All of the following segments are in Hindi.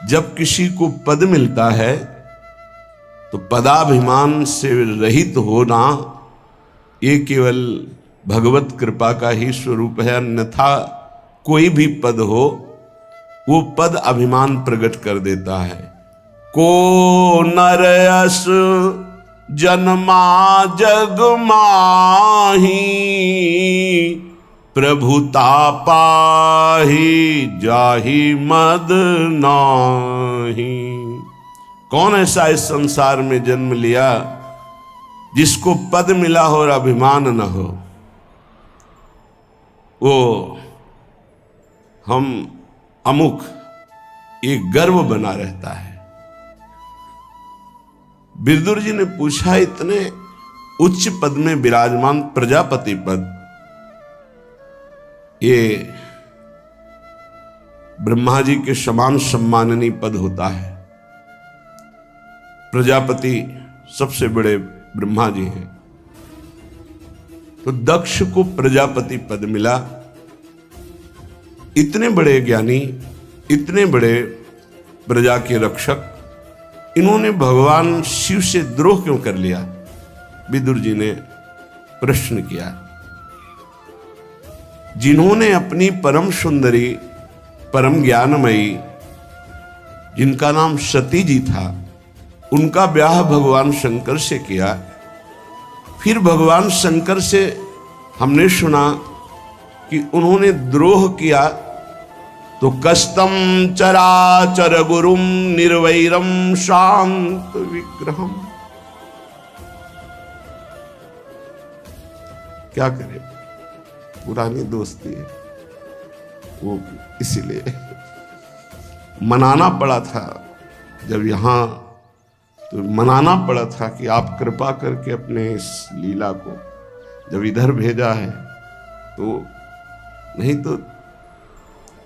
जब किसी को पद मिलता है तो पदाभिमान से रहित होना ये केवल भगवत कृपा का ही स्वरूप है। अन्यथा कोई भी पद हो वो पद अभिमान प्रकट कर देता है। को नरयस जन्मा जग माही, प्रभुता पाही जाहि मद नाही। कौन ऐसा इस संसार में जन्म लिया जिसको पद मिला हो और अभिमान न हो? वो हम अमुक एक गर्व बना रहता है। विदुर जी ने पूछा, इतने उच्च पद में विराजमान प्रजापति पद, ये ब्रह्मा जी के समान सम्माननीय पद होता है। प्रजापति सबसे बड़े ब्रह्मा जी हैं, तो दक्ष को प्रजापति पद मिला। इतने बड़े ज्ञानी, इतने बड़े प्रजा के रक्षक, इन्होंने भगवान शिव से द्रोह क्यों कर लिया? विदुर जी ने प्रश्न किया। जिन्होंने अपनी परम सुंदरी, परम ज्ञानमयी, जिनका नाम सती जी था, उनका ब्याह भगवान शंकर से किया। फिर भगवान शंकर से हमने सुना कि उन्होंने द्रोह किया, तो कस्तम चराचर गुरुम निर्वैरम शांत विग्रहम। क्या करें, पुरानी दोस्ती है वो, इसीलिए मनाना पड़ा था। जब यहां तो मनाना पड़ा था कि आप कृपा करके अपने इस लीला को जब इधर भेजा है, तो नहीं तो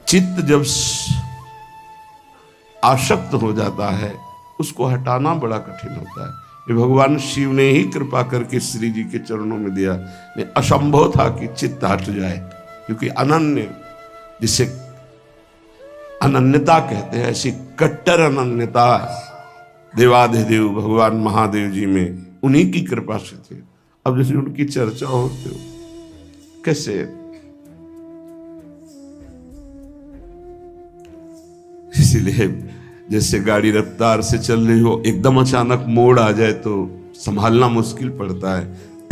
चित्त जब आसक्त हो जाता है उसको हटाना बड़ा कठिन होता है। ये भगवान शिव ने ही कृपा करके श्री जी के चरणों में दिया। नहीं, असंभव था कि चित्त हट जाए, क्योंकि अनन्य, जिसे अनन्यता कहते हैं, ऐसी कट्टर अनन्यता देवाधिदेव भगवान महादेव जी में उन्हीं की कृपा से थे। अब जैसे उनकी चर्चा होती हो, कैसे इसीलिए जैसे गाड़ी रफ्तार से चल रही हो, एकदम अचानक मोड़ आ जाए तो संभालना मुश्किल पड़ता है।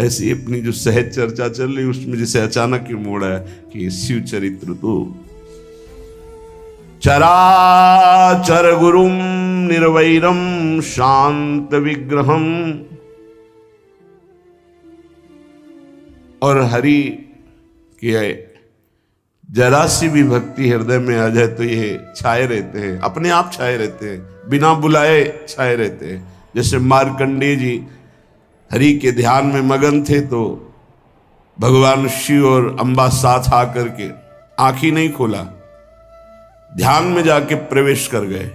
ऐसी अपनी जो सहज चर्चा चल रही उसमें जैसे अचानक ही मोड़ आया कि शिव चरित्र तो चराचर गुरुम निर्वैरम शांत विग्रहम। और हरि की जरा सी भी भक्ति हृदय में आ जाए तो ये छाए रहते हैं, अपने आप छाए रहते हैं, बिना बुलाए छाए रहते हैं। जैसे मार्कंडेय जी हरि के ध्यान में मगन थे, तो भगवान शिव और अम्बा साथ आकर के आंख ही नहीं खोला, ध्यान में जाके प्रवेश कर गए।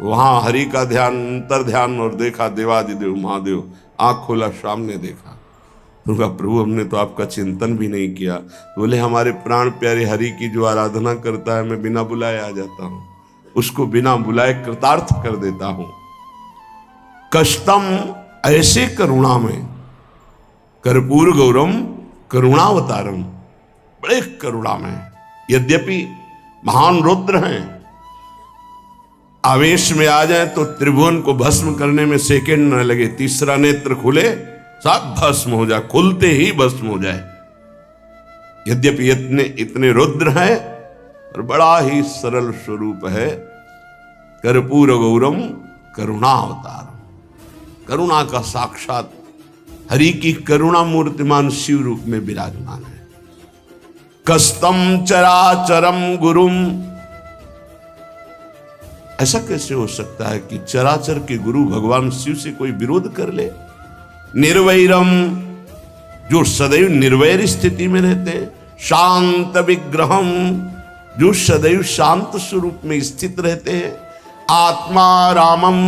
वहां हरि का ध्यान, अंतर ध्यान, और देखा देवादिदेव महादेव, आंख खोला, सामने देखा। तो कहा, प्रभु हमने तो आपका चिंतन भी नहीं किया। तो बोले, हमारे प्राण प्यारे हरि की जो आराधना करता है, मैं बिना बुलाए आ जाता हूं, उसको बिना बुलाए कृतार्थ कर देता हूं। कष्टम, ऐसे करुणा में, कर्पूर गौरम करुणावतारम, बड़े करुणा में। यद्यपि महान रुद्र हैं, आवेश में आ जाए तो त्रिभुवन को भस्म करने में सेकंड न लगे, तीसरा नेत्र खुले साथ भस्म हो जाए, खुलते ही भस्म हो जाए। यद्यपि इतने रुद्र हैं और बड़ा ही सरल स्वरूप है। कर्पूर गौरम करुणावतारम, करुणा का साक्षात हरि की करुणा मूर्तिमान शिव रूप में विराजमान है। कस्तम चराचरम गुरुम, ऐसा कैसे हो सकता है कि चराचर के गुरु भगवान शिव से कोई विरोध कर ले? निर्वैरम, जो सदैव निर्वैर स्थिति में रहते हैं। शांत विग्रहम, जो सदैव शांत स्वरूप में स्थित रहते हैं। आत्मा रामम,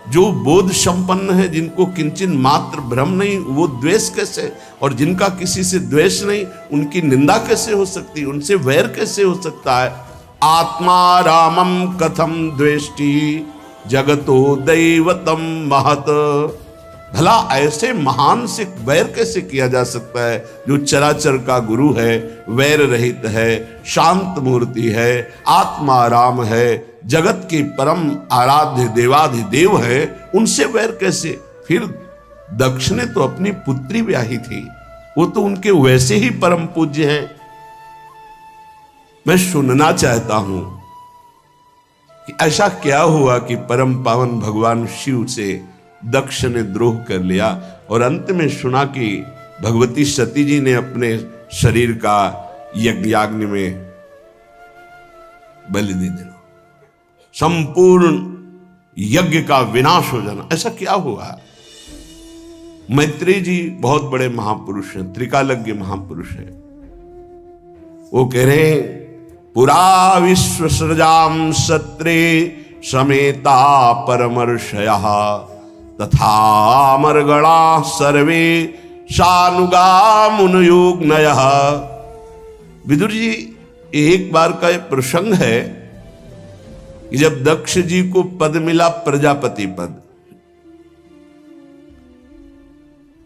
जो बोध संपन्न है, जिनको किंचन मात्र भ्रम नहीं, वो द्वेष कैसे? और जिनका किसी से द्वेष नहीं, उनकी निंदा कैसे हो सकती, उनसे वैर कैसे हो सकता है? आत्मा रामम कथम द्वेष्टि जगतो दैवतम महत। भला ऐसे महान से वैर कैसे किया जा सकता है जो चराचर का गुरु है, वैर रहित है, शांत मूर्ति है, आत्मा राम है, जगत के परम आराध्य देवाधिदेव है, उनसे वैर कैसे? फिर दक्ष ने तो अपनी पुत्री ब्याही थी, वो तो उनके वैसे ही परम पूज्य हैं। मैं सुनना चाहता हूं कि ऐसा क्या हुआ कि परम पावन भगवान शिव से दक्ष ने द्रोह कर लिया और अंत में सुना कि भगवती सती जी ने अपने शरीर का यज्ञाग्नि में बलि दे देना, संपूर्ण यज्ञ का विनाश हो जाना। ऐसा क्या हुआ? मैत्रेय जी बहुत बड़े महापुरुष हैं, त्रिकालज्ञ महापुरुष हैं। वो कह रहे हैं, पुरा विश्व सृजाम सत्रे समेता परमर्षयः तथा अमरगणा सर्वे शानुगा मुनयोग्नयः। विदुर जी, एक बार का एक प्रसंग है कि जब दक्ष जी को पद मिला, प्रजापति पद,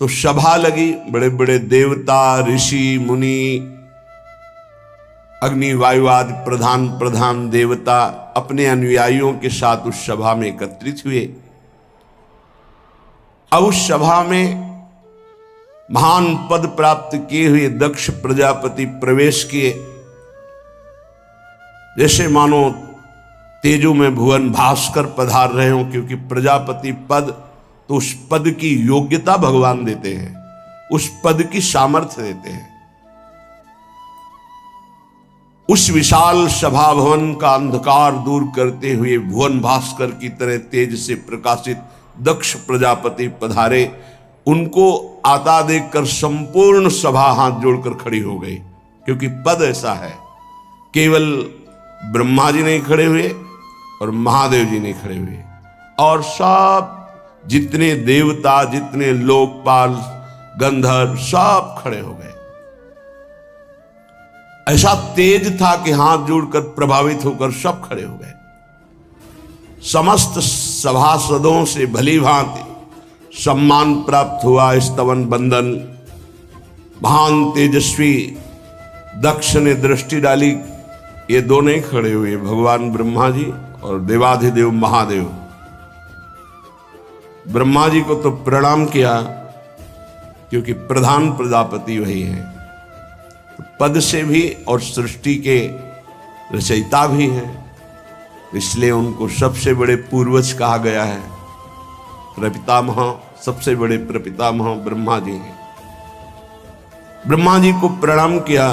तो सभा लगी, बड़े बड़े देवता, ऋषि, मुनि, अग्नि, वायु आदि प्रधान प्रधान देवता अपने अनुयायियों के साथ उस सभा में एकत्रित हुए। अब उस सभा में महान पद प्राप्त किए हुए दक्ष प्रजापति प्रवेश किए, जैसे मानो तेजो में भुवन भास्कर पधार रहे हों, क्योंकि प्रजापति पद तो उस पद की योग्यता भगवान देते हैं, उस पद की सामर्थ्य देते हैं। उस विशाल सभा भवन का अंधकार दूर करते हुए भुवन भास्कर की तरह तेज से प्रकाशित दक्ष प्रजापति पधारे। उनको आता देखकर संपूर्ण सभा हाथ जोड़कर खड़ी हो गई, क्योंकि पद ऐसा है, केवल ब्रह्मा जी नहीं खड़े हुए और महादेव जी नहीं खड़े हुए, और सब जितने देवता, जितने लोकपाल, गंधर्व, सब खड़े हो गए। ऐसा तेज था कि हाथ जोड़कर प्रभावित होकर सब खड़े हो गए। समस्त सभासदों से भली भांति सम्मान प्राप्त हुआ, स्तवन बंदन। महान तेजस्वी दक्ष ने दृष्टि डाली, ये दोनों ही खड़े हुए, भगवान ब्रह्मा जी और देवाधिदेव महादेव। ब्रह्मा जी को तो प्रणाम किया, क्योंकि प्रधान प्रजापति वही है, तो पद से भी और सृष्टि के रचयिता भी हैं, इसलिए उनको सबसे बड़े पूर्वज कहा गया है। प्रपितामह, सबसे बड़े प्रपितामह ब्रह्मा जी हैं। ब्रह्मा जी को प्रणाम किया,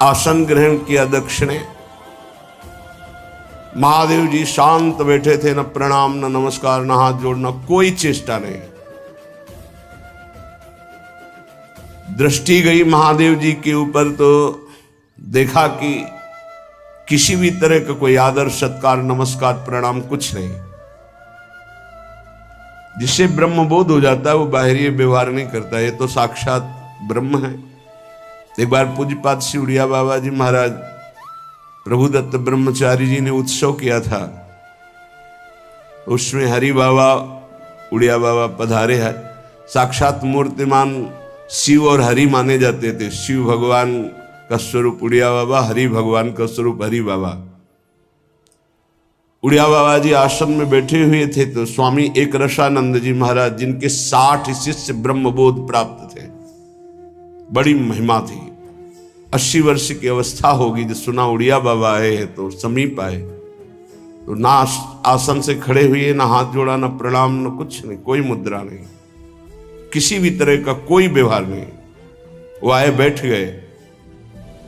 आसन ग्रहण किया दक्ष ने। महादेव जी शांत बैठे थे, न प्रणाम, न नमस्कार, न हाथ जोड़ना, कोई चेष्टा नहीं। दृष्टि गई महादेव जी के ऊपर तो देखा कि किसी भी तरह का कोई आदर, सत्कार, नमस्कार, प्रणाम कुछ नहीं। जिससे ब्रह्मबोध हो जाता है वो बाहरी व्यवहार नहीं करता, ये तो साक्षात ब्रह्म है। एक बार पूज्यपाद श्री उड़िया बाबा जी महाराज प्रभुदत्त ब्रह्मचारी जी ने उत्सव किया था, उसमें हरि बाबा, उड़िया बाबा पधारे हैं। साक्षात मूर्तिमान शिव और हरि माने जाते थे। शिव भगवान का स्वरूप उड़िया बाबा, हरि भगवान का स्वरूप हरि बाबा। उड़िया बाबा जी आश्रम में बैठे हुए थे तो स्वामी एक रसानंद जी महाराज, जिनके 60 शिष्य ब्रह्मबोध प्राप्त थे, बड़ी महिमा थी, 80 वर्ष की अवस्था होगी, जो सुना उड़िया बाबा आए हैं तो समीप आए, तो ना आसन से खड़े हुए, ना हाथ जोड़ा, ना प्रणाम, ना कुछ नहीं, कोई मुद्रा नहीं, किसी भी तरह का कोई व्यवहार नहीं। वो आए, बैठ गए,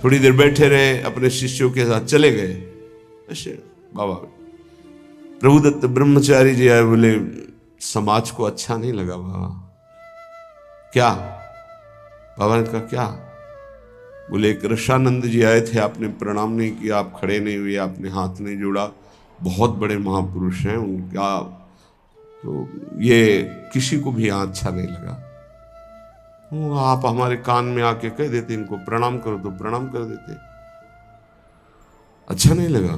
थोड़ी देर बैठे रहे, अपने शिष्यों के साथ चले गए। ऐसे बाबा प्रभुदत्त ब्रह्मचारी जी आए, बोले समाज को अच्छा नहीं लगा बाबा। क्या? बाबा ने कहा क्या? बोले एक रसानंद जी आए थे, आपने प्रणाम नहीं किया, आप खड़े नहीं हुए, आपने हाथ नहीं जोड़ा, बहुत बड़े महापुरुष हैं, उनका तो ये किसी को भी यहाँ अच्छा नहीं लगा। आप हमारे कान में आके कह देते इनको प्रणाम करो, तो प्रणाम कर देते। अच्छा नहीं लगा।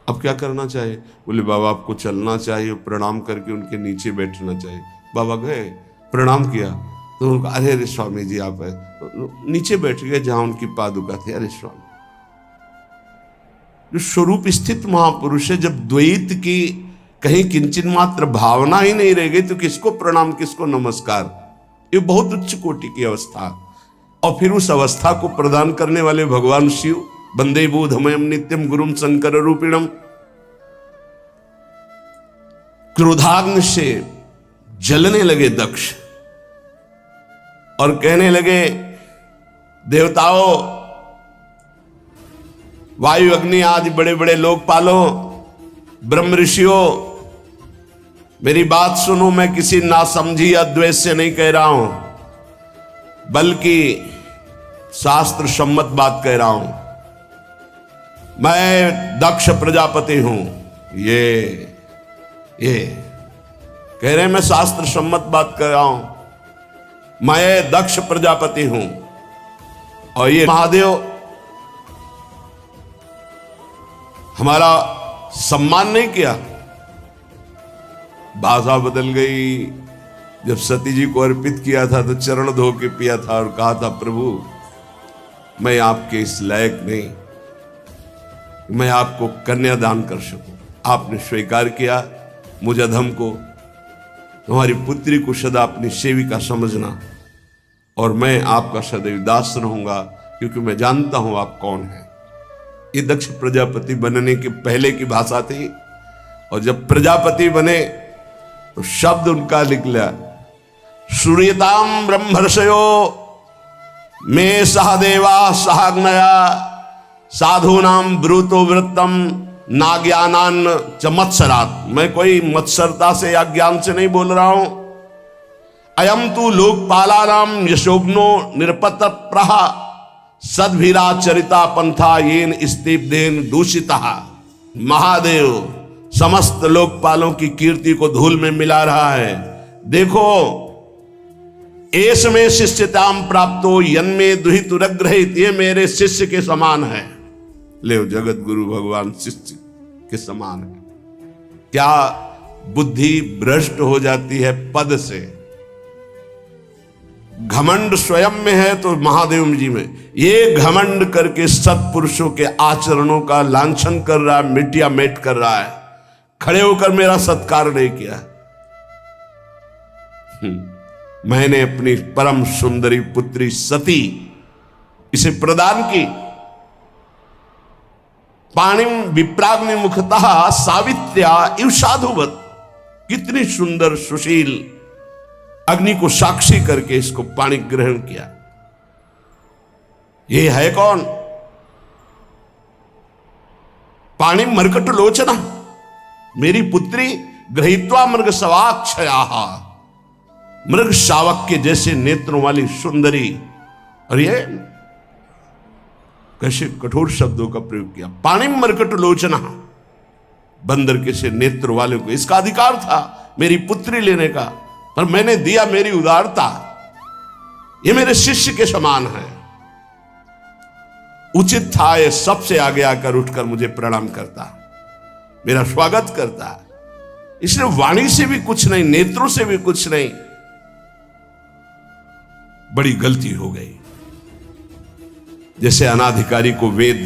अब क्या करना चाहिए? बोले बाबा आपको चलना चाहिए, प्रणाम करके उनके नीचे बैठना चाहिए। बाबा गए, प्रणाम किया तो उनका, अरे अरे स्वामी जी आप है, तो नीचे बैठ गए जहां उनकी पादुका थी। अरे स्वामी, जो स्वरूप स्थित महापुरुष है, जब द्वैत की कहीं किंचन मात्र भावना ही नहीं रह गई तो किसको प्रणाम, किसको नमस्कार? ये बहुत उच्च कोटि की अवस्था। और फिर उस अवस्था को प्रदान करने वाले भगवान शिव, वंदे बोधमयम नित्यम गुरुम शंकर रूपिणम, क्रोधाग्नि से जलने लगे दक्ष और कहने लगे, देवताओं, वायु अग्नि आदि बड़े बड़े लोकपालों, ब्रह्म ऋषियों, मेरी बात सुनो। मैं किसी नासमझी या द्वेष से नहीं कह रहा हूं, बल्कि शास्त्र सम्मत बात कह रहा हूं। मैं दक्ष प्रजापति हूं। ये कह रहे हैं, मैं शास्त्र सम्मत बात कर रहा हूं, मैं दक्ष प्रजापति हूं। और ये महादेव हमारा सम्मान नहीं किया। भाषा बदल गई। जब सती जी को अर्पित किया था तो चरण धो के पिया था और कहा था, प्रभु मैं आपके इस लायक नहीं, मैं आपको कन्यादान कर सकूं। आपने स्वीकार किया मुझ अधम को, तुम्हारी पुत्री को सदा अपनी सेविका समझना, और मैं आपका सदैव दास रहूंगा, क्योंकि मैं जानता हूं आप कौन हैं। ये दक्ष प्रजापति बनने के पहले की भाषा थी। और जब प्रजापति बने तो शब्द उनका निकला, सूर्यताम ब्रह्मर्षयो मे सहदेवा सहग्नया साधूनाम ब्रूतो वृत्तम नाज्ञानान च मत्सरात। मैं कोई मत्सरता से या ज्ञान से नहीं बोल रहा हूं। अयम तु लोकपालानाम यशोग्नो निरपत प्रहा सद्भिरा चरिता पंथा येन स्तीपदेन दूषिता। महादेव समस्त लोकपालों की कीर्ति को धूल में मिला रहा है। देखो, एस में शिष्यताम प्राप्तो यन्मे दुहितुरग्रहित, ये मेरे शिष्य के समान है। ले जगत गुरु भगवान शिष्य के समान है। क्या बुद्धि भ्रष्ट हो जाती है पद से। घमंड स्वयं में है तो महादेव जी में। ये घमंड करके सत्पुरुषों के आचरणों का लांछन कर रहा है, मिट्टिया मेट कर रहा है। खड़े होकर मेरा सत्कार नहीं किया। मैंने अपनी परम सुंदरी पुत्री सती इसे प्रदान की। पाणिम विप्राग्नि मुखतः सावित्र्या इव साधुवत। कितनी सुंदर सुशील, अग्नि को साक्षी करके इसको पाणी ग्रहण किया। ये है कौन? पाणी मर्कट लोचना, मेरी पुत्री गृहीत्वा मृग सवाक्षया, मृग शावक के जैसे नेत्रों वाली सुंदरी। और ये कैसे कठोर शब्दों का प्रयोग किया। पाणी मर्कट लोचना, बंदर के से नेत्र वाले को इसका अधिकार था मेरी पुत्री लेने का, पर मैंने दिया मेरी उदारता। ये मेरे शिष्य के समान है। उचित था ये सबसे आगे आकर उठकर मुझे प्रणाम करता, मेरा स्वागत करता। इसलिए वाणी से भी कुछ नहीं, नेत्रों से भी कुछ नहीं। बड़ी गलती हो गई। जैसे अनाधिकारी को वेद,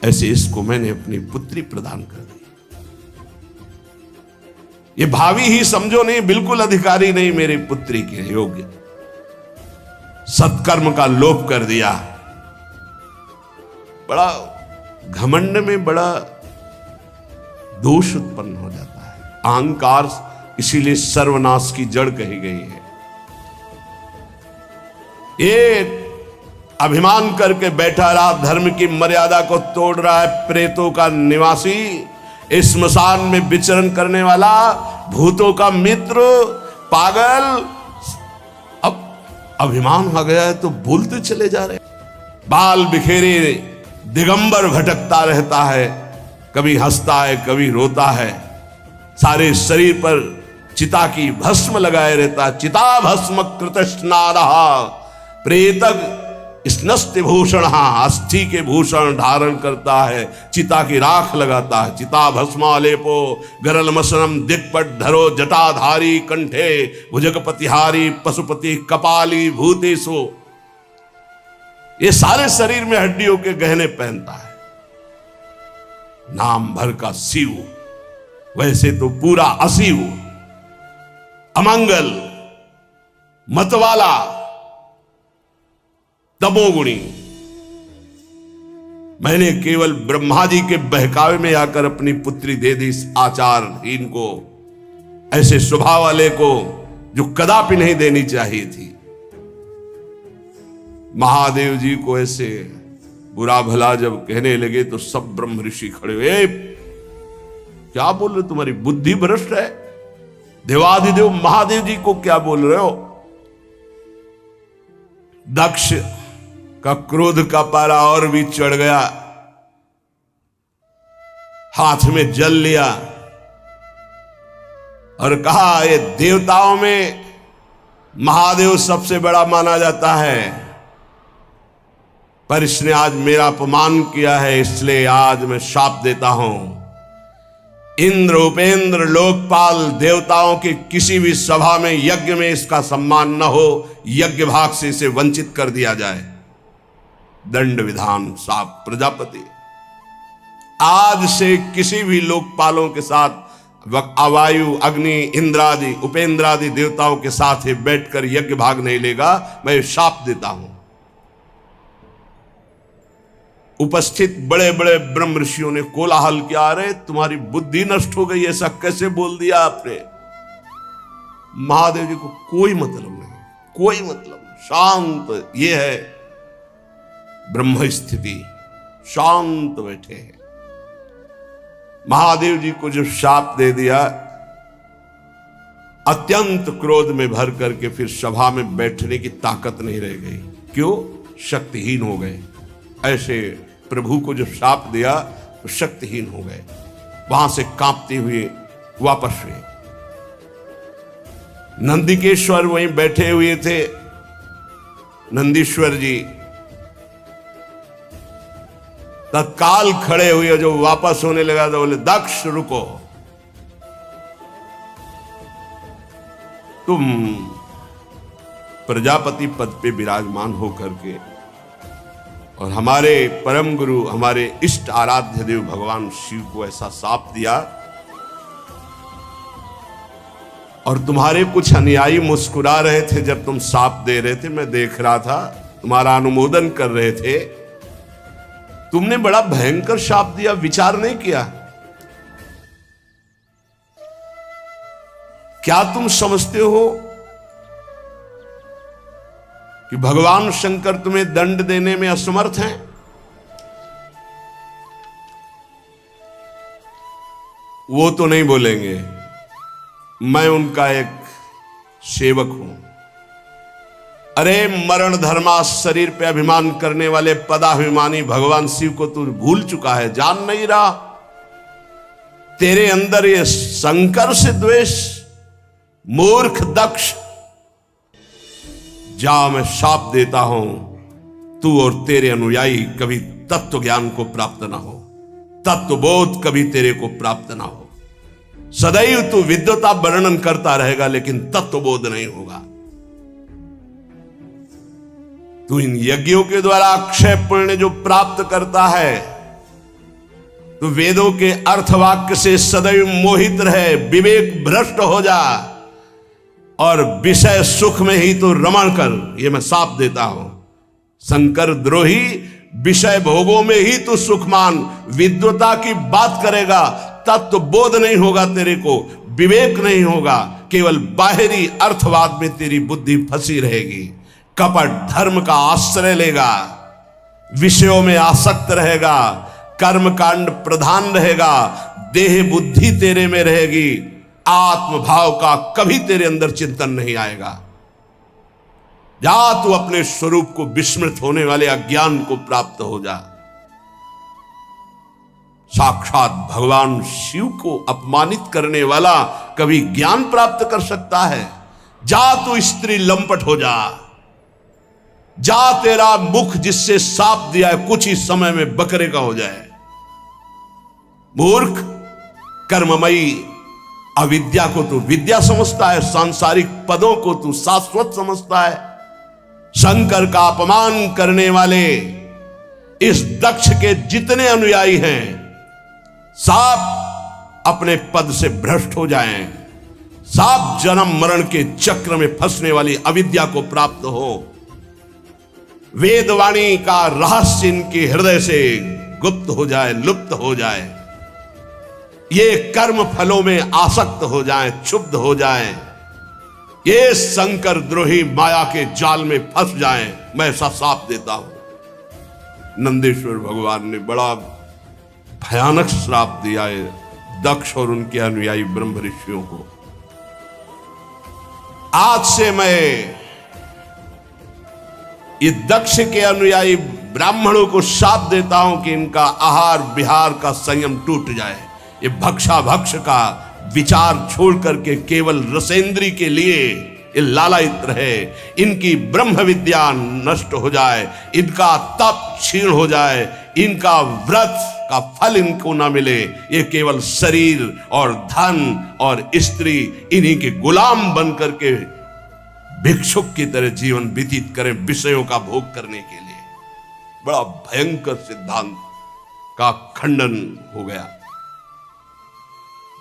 ऐसे इसको मैंने अपनी पुत्री प्रदान कर दी। ये भावी ही समझो नहीं, बिल्कुल अधिकारी नहीं मेरी पुत्री के योग्य। सत्कर्म का लोप कर दिया। बड़ा घमंड में बड़ा दोष उत्पन्न हो जाता है। अहंकार इसीलिए सर्वनाश की जड़ कही गई है। ये अभिमान करके बैठा रहा, धर्म की मर्यादा को तोड़ रहा है। प्रेतों का निवासी, इस स्मशान में विचरण करने वाला, भूतों का मित्र, पागल। अब अभिमान आ गया है तो बोलते चले जा रहे। बाल बिखेरे दिगंबर भटकता रहता है, कभी हंसता है कभी रोता है। सारे शरीर पर चिता की भस्म लगाए रहता है। चिता भस्म कृतस्नादः प्रेतक स्नस्ति भूषण, अस्थि के भूषण धारण करता है, चिता की राख लगाता है। चिता भस्मालेपो गरल मसनम दिक्पट धरो जटाधारी कंठे भुजगपतिहारी पशुपति कपाली भूतेशो। ये सारे शरीर में हड्डियों के गहने पहनता है। नाम भर का शिव, वैसे तो पूरा अशिव, अमंगल, मतवाला, तमोगुणी। मैंने केवल ब्रह्मा जी के बहकावे में आकर अपनी पुत्री दे दी इस आचारहीन को, ऐसे स्वभाव वाले को, जो कदापि नहीं देनी चाहिए थी। महादेव जी को ऐसे बुरा भला जब कहने लगे तो सब ब्रह्म ऋषि खड़े हुए। क्या बोल रहे, तुम्हारी बुद्धि भ्रष्ट है? देवाधिदेव महादेव जी को क्या बोल रहे हो? दक्ष का क्रोध का पारा और भी चढ़ गया, हाथ में जल लिया और कहा, ये देवताओं में महादेव सबसे बड़ा माना जाता है, पर इसने आज मेरा अपमान किया है, इसलिए आज मैं शाप देता हूं। इंद्र, उपेंद्र, लोकपाल, देवताओं की किसी भी सभा में, यज्ञ में इसका सम्मान न हो, यज्ञ भाग से इसे वंचित कर दिया जाए। दंड विधान साप प्रजापति। आज से किसी भी लोकपालों के साथ, वायु, अग्नि, इंद्रादि, उपेंद्रादि देवताओं के साथ ही बैठकर यज्ञ भाग नहीं लेगा, मैं शाप देता हूं। उपस्थित बड़े बड़े ब्रह्म ऋषियों ने कोलाहल किया, अरे तुम्हारी बुद्धि नष्ट हो गई, ऐसा कैसे बोल दिया आपने? महादेव जी को कोई मतलब नहीं, कोई मतलब नहीं, शांत। ये है ब्रह्म स्थिति, शांत बैठे हैं। महादेव जी को जो शाप दे दिया, अत्यंत क्रोध में भर करके फिर सभा में बैठने की ताकत नहीं रह गई। क्यों? शक्तिहीन हो गए। ऐसे प्रभु को जो शाप दिया तो शक्तिहीन हो गए, वहां से कांपते हुए वापस हुए। नंदिकेश्वर वहीं बैठे हुए थे, नंदीश्वर जी तत्काल खड़े हुए, जो वापस होने लगा तो बोले, दक्ष रुको, तुम प्रजापति पद पे विराजमान होकर के और हमारे परम गुरु, हमारे इष्ट आराध्य देव भगवान शिव को ऐसा शाप दिया, और तुम्हारे कुछ अनुयायी मुस्कुरा रहे थे जब तुम शाप दे रहे थे, मैं देख रहा था, तुम्हारा अनुमोदन कर रहे थे। तुमने बड़ा भयंकर शाप दिया, विचार नहीं किया? क्या तुम समझते हो कि भगवान शंकर तुम्हें दंड देने में असमर्थ हैं? वो तो नहीं बोलेंगे, मैं उनका एक सेवक हूं। अरे मरण धर्मा शरीर पे अभिमान करने वाले पदाभिमानी भगवान शिव को तू भूल चुका है, जान नहीं रहा? तेरे अंदर ये शंकर से द्वेष, मूर्ख दक्ष। जा, मैं शाप देता हूं, तू और तेरे अनुयायी कभी तत्व ज्ञान को प्राप्त ना हो, तत्वबोध कभी तेरे को प्राप्त ना हो। सदैव तू विद्वता वर्णन करता रहेगा, लेकिन तत्वबोध नहीं होगा। तू इन यज्ञों के द्वारा अक्षय पुण्य जो प्राप्त करता है, तू वेदों के अर्थवाक्य से सदैव मोहित रहे, विवेक भ्रष्ट हो जा और विषय सुख में ही तो रमण कर, ये मैं शाप देता हूं। शंकर द्रोही, विषय भोगों में ही तो सुख मान, विद्वता की बात करेगा, तत्व बोध नहीं होगा तेरे को, विवेक नहीं होगा, केवल बाहरी अर्थवाद में तेरी बुद्धि फंसी रहेगी, कपट धर्म का आश्रय लेगा, विषयों में आसक्त रहेगा, कर्म कांड प्रधान रहेगा, देह बुद्धि तेरे में रहेगी, आत्म भाव का कभी तेरे अंदर चिंतन नहीं आएगा। जा, तू अपने स्वरूप को विस्मृत होने वाले अज्ञान को प्राप्त हो जा। साक्षात भगवान शिव को अपमानित करने वाला कभी ज्ञान प्राप्त कर सकता है? जा, तू स्त्री लंपट हो जा। जा तेरा मुख जिससे साप दिया है कुछ ही समय में बकरे का हो जाए। मूर्ख, कर्ममयी अविद्या को तू विद्या समझता है, सांसारिक पदों को तू शाश्वत समझता है। शंकर का अपमान करने वाले इस दक्ष के जितने अनुयायी हैं, साप अपने पद से भ्रष्ट हो जाएं, साप जन्म मरण के चक्र में फंसने वाली अविद्या को प्राप्त हो, वेदवाणी का रहस्य इनके हृदय से गुप्त हो जाए, लुप्त हो जाए, ये कर्म फलों में आसक्त हो जाएं, क्षुब्ध हो जाएं, ये शंकर द्रोही माया के जाल में फंस जाएं, मैं ऐसा साप देता हूं। नंदीश्वर भगवान ने बड़ा भयानक श्राप दिया है दक्ष और उनके अनुयायी ब्रह्म ऋषियों को। आज से मैं ये दक्ष के अनुयायी ब्राह्मणों को शाप देता हूं कि इनका आहार विहार का संयम टूट जाए, ये भक्षा भक्ष का विचार छोड़ करके केवल रसेंद्री के लिए ये लालायित रहे, इनकी ब्रह्म विद्या नष्ट हो जाए, इनका तप क्षीण हो जाए, इनका व्रत का फल इनको ना मिले, ये केवल शरीर और धन और स्त्री इन्हीं के गुलाम बन करके भिक्षुक की तरह जीवन व्यतीत करें विषयों का भोग करने के लिए। बड़ा भयंकर सिद्धांत का खंडन हो गया।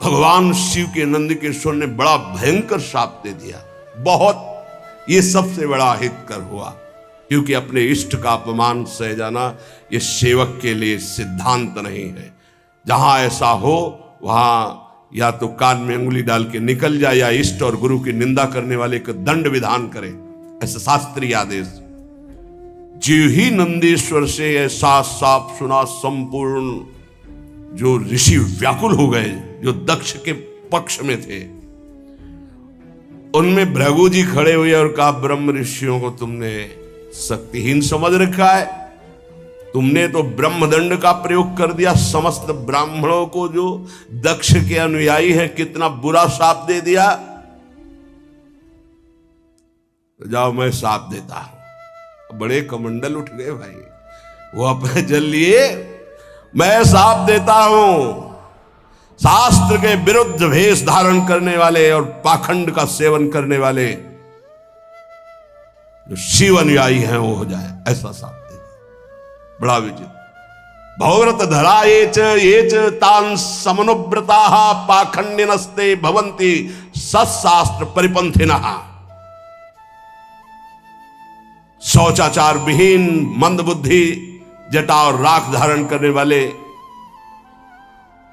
भगवान शिव के नंदकिशोर ने बड़ा भयंकर शाप दे दिया। बहुत, ये सबसे बड़ा हितकर हुआ, क्योंकि अपने इष्ट का अपमान सह जाना ये सेवक के लिए सिद्धांत नहीं है। जहां ऐसा हो वहां या तो कान में अंगुली डाल के निकल जाए या इष्ट और गुरु की निंदा करने वाले को दंड विधान करे, ऐसा शास्त्रीय आदेश। जीव ही नंदीश्वर से ऐसा साप सुना संपूर्ण जो ऋषि व्याकुल हो गए, जो दक्ष के पक्ष में थे। उनमें भृगु जी खड़े हुए और कहा, ब्रह्म ऋषियों को तुमने शक्तिहीन समझ रखा है, तुमने तो ब्रह्मदंड का प्रयोग कर दिया, समस्त ब्राह्मणों को जो दक्ष के अनुयायी है कितना बुरा शाप दे दिया। तो जाओ मैं शाप देता हूं। बड़े कमंडल उठ गए भाई, वो अपने जल लिए, मैं शाप देता हूं। शास्त्र के विरुद्ध भेष धारण करने वाले और पाखंड का सेवन करने वाले जो शिव अनुयायी हैं वो हो जाए, ऐसा शाप दे दिया। बड़ा विचित्र। भवव्रत धरा ये च तान समनुव्रता पाखंडिनस्ते भवन्ति सत्शास्त्र परिपंथिनः। शौचाचार विहीन मंदबुद्धि जटा और राख धारण करने वाले,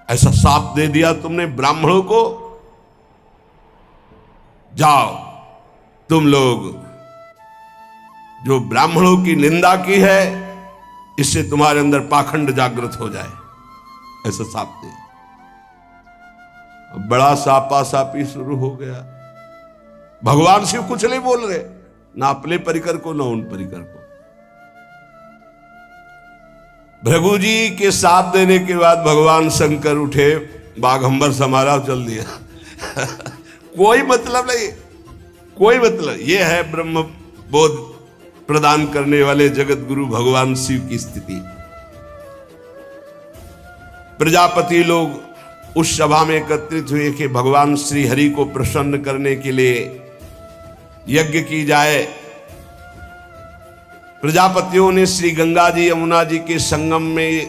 ऐसा शाप दे दिया तुमने ब्राह्मणों को। जाओ तुम लोग जो ब्राह्मणों की निंदा की है, इससे तुम्हारे अंदर पाखंड जागृत हो जाए, ऐसा शाप दे। बड़ा सापा सापी शुरू हो गया। भगवान शिव कुछ नहीं बोल रहे, ना अपने परिकर को ना उन परिकर को। भृगु जी के साथ देने के बाद भगवान शंकर उठे, बाघंबर समारा चल दिया। कोई मतलब नहीं, कोई मतलब। यह है ब्रह्म बोध प्रदान करने वाले जगत गुरु भगवान शिव की स्थिति। प्रजापति लोग उस सभा में एकत्रित हुए कि भगवान श्री हरि को प्रसन्न करने के लिए यज्ञ की जाए। प्रजापतियों ने श्री गंगा जी यमुना जी के संगम में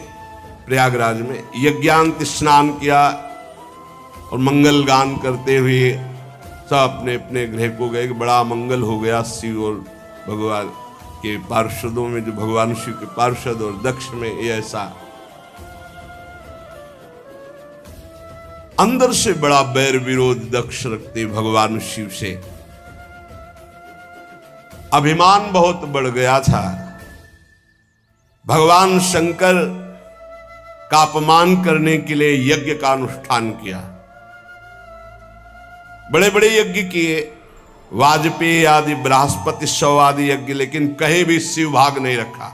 प्रयागराज में यज्ञांत स्नान किया और मंगल गान करते हुए सब अपने अपने गृह को गए। बड़ा मंगल हो गया शिव और भगवान के पार्षदों में, जो भगवान शिव के पार्षद और दक्ष में ये ऐसा अंदर से बड़ा बैर विरोध दक्ष रखते भगवान शिव से। अभिमान बहुत बढ़ गया था। भगवान शंकर का अपमान करने के लिए यज्ञ का अनुष्ठान किया। बड़े बड़े यज्ञ किए, वाजपेयी आदि, बृहस्पति शव आदि यज्ञ, लेकिन कहीं भी शिव भाग नहीं रखा।